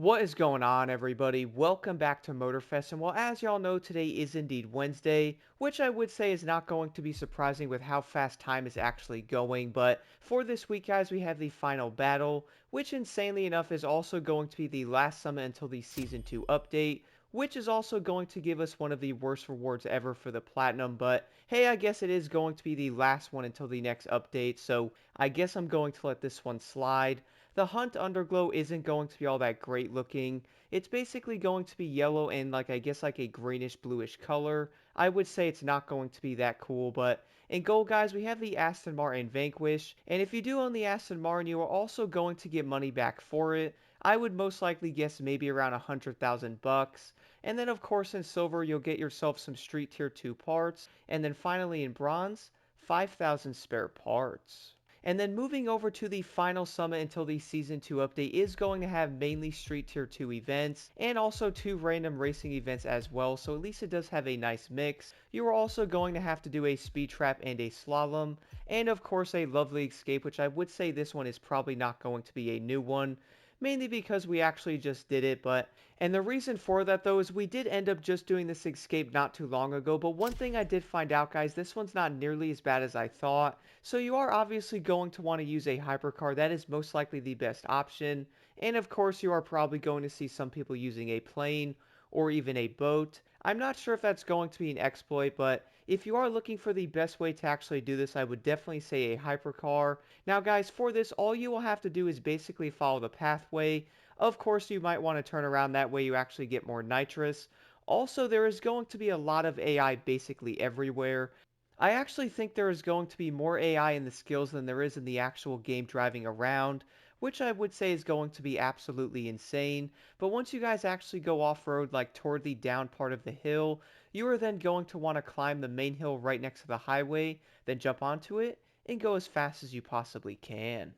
What is going on, everybody? Welcome back to Motorfest. And well, as y'all know, today is indeed Wednesday, which I would say is not going to be surprising with how fast time is actually going. But for this week, guys, we have the final battle, which insanely enough is also going to be the last summit until the Season 2 update, which is also going to give us one of the worst rewards ever for the Platinum. But hey, I guess it is going to be the last one until the next update, so I guess I'm going to let this one slide. The Hunt Underglow isn't going to be all that great looking. It's basically going to be yellow and I guess like a greenish bluish color. I would say it's not going to be that cool, but in gold, guys, we have the Aston Martin Vanquish, and if you do own the Aston Martin, you are also going to get money back for it. I would most likely guess maybe around 100,000 bucks. And then of course in silver you'll get yourself some Street Tier 2 parts, and then finally in bronze, 5,000 spare parts. And then moving over to the final summit until the Season 2 update is going to have mainly Street Tier 2 events and also 2 random racing events as well, so at least it does have a nice mix. You are also going to have to do a Speedtrap and a Slalom, and of course a lovely escape, which I would say this one is probably not going to be a new one, mainly because we actually just did it. And the reason for that though is we did end up just doing this escape not too long ago, but one thing I did find out, guys, this one's not nearly as bad as I thought. So you are obviously going to want to use a hypercar. That is most likely the best option, and of course you are probably going to see some people using a plane or even a boat. I'm not sure if that's going to be an exploit, but if you are looking for the best way to actually do this, I would definitely say a hypercar. Now guys, for this, all you will have to do is basically follow the pathway. Of course, you might want to turn around, that way you actually get more nitrous. Also, there is going to be a lot of AI basically everywhere. I actually think there is going to be more AI in the skills than there is in the actual game driving around, which I would say is going to be absolutely insane. But once you guys actually go off-road, like toward the down part of the hill, you are then going to want to climb the main hill right next to the highway, then jump onto it, and go as fast as you possibly can.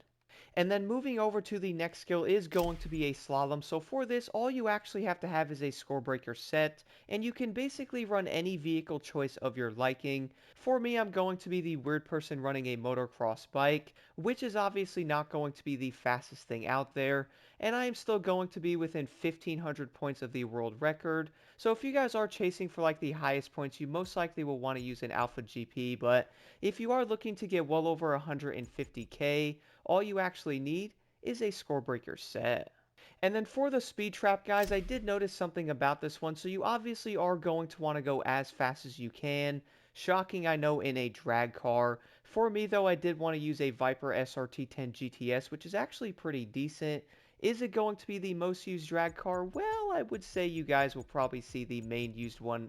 And then moving over to the next skill is going to be a slalom. So for this, all you actually have to have is a score breaker set, and you can basically run any vehicle choice of your liking. For me, I'm going to be the weird person running a motocross bike, which is obviously not going to be the fastest thing out there, and I am still going to be within 1500 points of the world record. So if you guys are chasing for like the highest points, you most likely will want to use an Alpha GP, but if you are looking to get well over 150k, all you actually need is a score breaker set. And then for the speed trap, guys, I did notice something about this one. So you obviously are going to want to go as fast as you can. Shocking, I know, in a drag car. For me, though, I did want to use a Viper SRT10 GTS, which is actually pretty decent. Is it going to be the most used drag car? Well, I would say you guys will probably see the main used one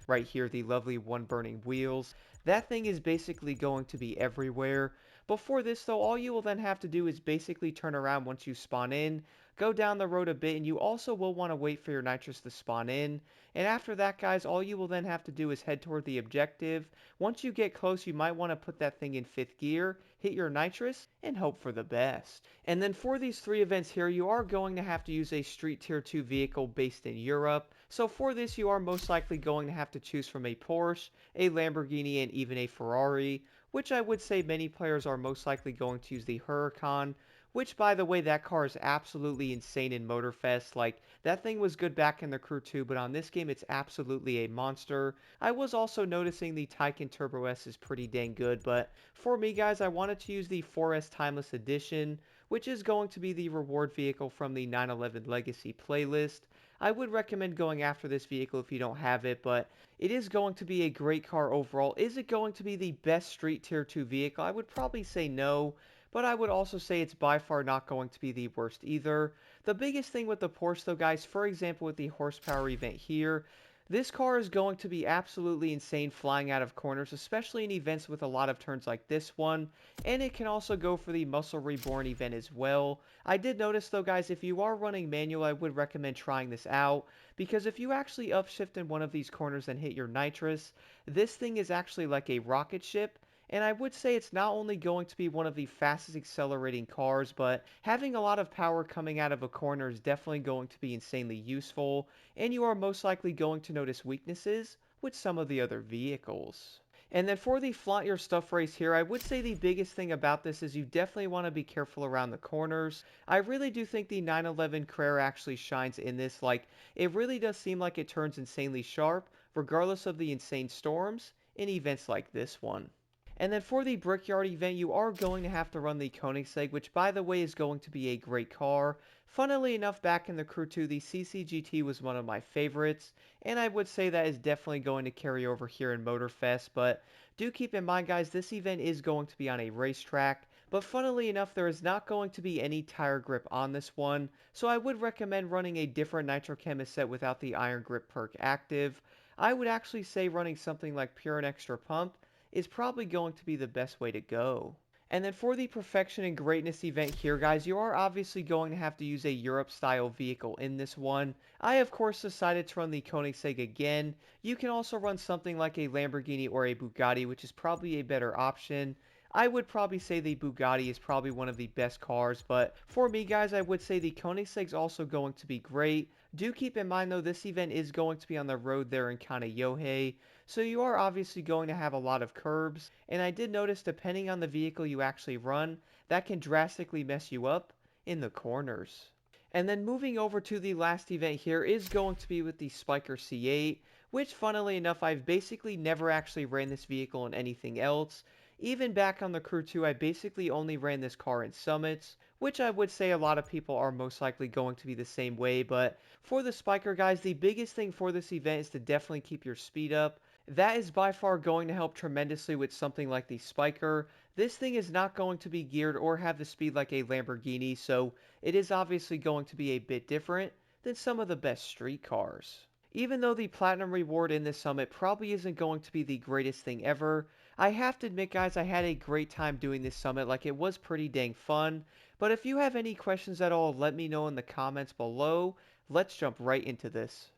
right here, the lovely one burning wheels. That thing is basically going to be everywhere. Before this though, all you will then have to do is basically turn around once you spawn in, go down the road a bit, and you also will want to wait for your nitrous to spawn in. And after that, guys, all you will then have to do is head toward the objective. Once you get close, you might want to put that thing in 5th gear, hit your nitrous, and hope for the best. And then for these 3 events here, you are going to have to use a Street Tier 2 vehicle based in Europe. So for this, you are most likely going to have to choose from a Porsche, a Lamborghini, and even a Ferrari, which I would say many players are most likely going to use the Huracan, which, by the way, that car is absolutely insane in Motorfest. Like, that thing was good back in the Crew 2, but on this game it's absolutely a monster. I was also noticing the Taycan Turbo S is pretty dang good, but for me, guys, I wanted to use the 4S Timeless Edition, which is going to be the reward vehicle from the 911 Legacy playlist. I would recommend going after this vehicle if you don't have it, but it is going to be a great car overall. Is it going to be the best Street Tier 2 vehicle? I would probably say no, but I would also say it's by far not going to be the worst either. The biggest thing with the Porsche though, guys, for example with the horsepower event here, this car is going to be absolutely insane flying out of corners, especially in events with a lot of turns like this one, and it can also go for the Muscle Reborn event as well. I did notice though, guys, if you are running manual, I would recommend trying this out, because if you actually upshift in one of these corners and hit your nitrous, this thing is actually like a rocket ship. And I would say it's not only going to be one of the fastest accelerating cars, but having a lot of power coming out of a corner is definitely going to be insanely useful, and you are most likely going to notice weaknesses with some of the other vehicles. And then for the flaunt your stuff race here, I would say the biggest thing about this is you definitely want to be careful around the corners. I really do think the 911 Carrera actually shines in this. Like, it really does seem like it turns insanely sharp, regardless of the insane storms in events like this one. And then for the Brickyard event, you are going to have to run the Koenigsegg, which by the way is going to be a great car. Funnily enough, back in the Crew 2, the CCGT was one of my favorites, and I would say that is definitely going to carry over here in Motorfest, but do keep in mind guys, this event is going to be on a racetrack, but funnily enough, there is not going to be any tire grip on this one, so I would recommend running a different Nitrochem set without the Iron Grip perk active. I would actually say running something like Pure and Extra Pump is probably going to be the best way to go. And then for the Perfection and Greatness event here, guys, you are obviously going to have to use a Europe-style vehicle in this one. I, of course, decided to run the Koenigsegg again. You can also run something like a Lamborghini or a Bugatti, which is probably a better option. I would probably say the Bugatti is probably one of the best cars, but for me, guys, I would say the Koenigsegg is also going to be great. Do keep in mind, though, this event is going to be on the road there in Kaneohe, so you are obviously going to have a lot of curbs, and I did notice depending on the vehicle you actually run, that can drastically mess you up in the corners. And then moving over to the last event here is going to be with the Spyker C8, which funnily enough I've basically never actually ran this vehicle in anything else. Even back on the Crew 2, I basically only ran this car in summits, which I would say a lot of people are most likely going to be the same way, but for the Spyker guys, the biggest thing for this event is to definitely keep your speed up. That is by far going to help tremendously with something like the Spyker. This thing is not going to be geared or have the speed like a Lamborghini, so it is obviously going to be a bit different than some of the best street cars. Even though the Platinum reward in this summit probably isn't going to be the greatest thing ever, I have to admit guys, I had a great time doing this summit, like it was pretty dang fun. But if you have any questions at all, let me know in the comments below. Let's jump right into this.